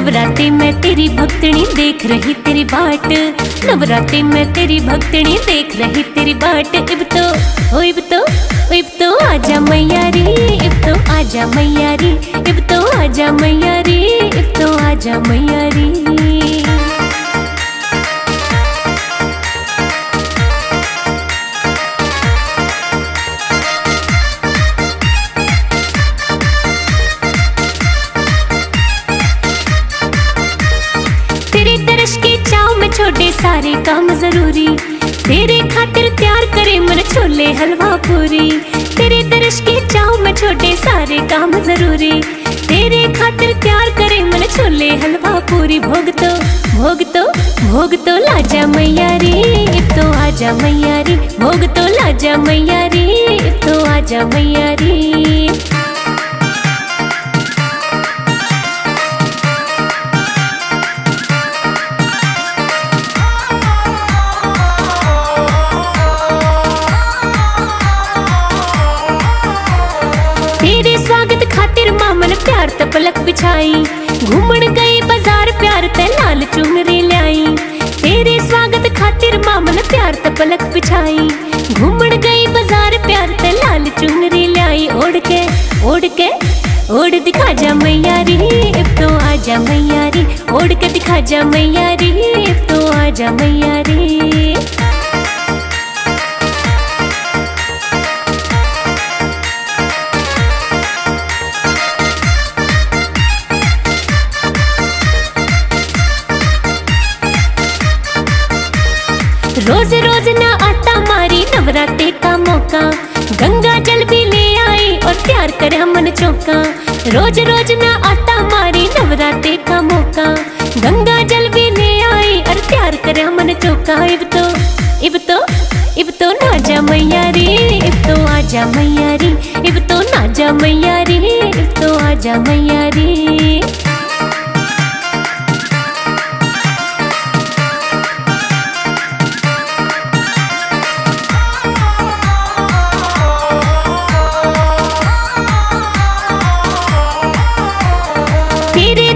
नवरात्रि में तेरी भक्तनी देख रही तेरी बाट, नवरात्रि में तेरी भक्तनी देख रही तेरी बाट। इब तो आजा मैया रे, इब तो आजा मैया रे, इब तो आजा मैया रे, इब तो आजा मैया रे। छोटे सारे काम जरूरी, तेरे खातिर तैयार करे मन छोले हलवा पूरी। तेरे दर्श के चाव में छोटे सारे काम जरूरी, तेरे खातिर तैयार करे मन छोले हलवा पूरी। भोग तो लाजा मैया रे, इब तो आजा मैया रे, भोग तो लाजा मैया रे, इब तो आजा मैया रे। तेरे स्वागत खातिर मामन प्यार त पलक बिछाई, घूमन गई बाजार प्यार ते लाल चुनरी लाई। तेरे स्वागत खातिर मामन प्यार त पलक बिछाई, घूमन गई बाजार प्यार ते लाल चुनरी लाई। ओढ़ दिखा जा मैया रे, इब तो आजा मैया रे, ओढ़ के दिखा जा मैया रे, इब तो आजा मैया रे। रोज रोज ना आता मारी नवरात्रि का मौका, गंगा जल भी ले आई और प्यार करे मन चौका। रोज रोज ना आता मारी नवरात्रि का मौका, गंगा जल भी ले आई और प्यार करे मन चौका। इब तो ना जा मैया रे, इब तो आजा मैया रे, इब तो ना जा मैया रे, इब तो आजा मैया रे।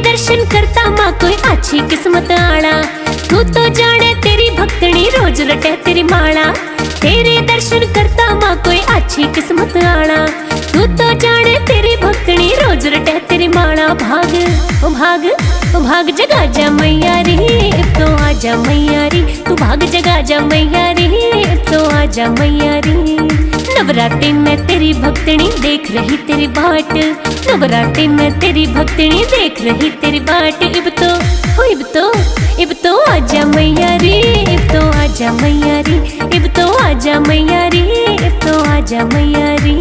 दर्शन करता माँ कोई अच्छी किस्मत आड़ा, तू तो जाने तेरी भक्तनी रोज रटे तेरी माला। तेरे दर्शन करता माँ कोई अच्छी किस्मत आड़ा, तू तो जाने तेरी भक्तनी रोज रटे तेरी माला। भाग जगा जा मैया रे, इब तो आजा मैया रे, तू भाग जगा जा मैया रे, इब तो आजा मैया रे। नवरात्रि में तेरी भक्तनी देख रही तेरी बाट, नवरात्रि में तेरी भक्तनी देख रही तेरी बाट। इब तो आजा मैया रे, इब तो आजा मैया रे, इब तो आजा मैया रे, इब तो आजा मैया रे।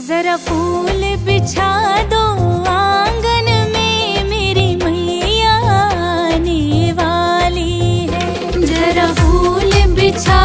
जरा फूल बिछा दो आंगन में, मेरी मैया आने वाली है। जरा फूल बिछा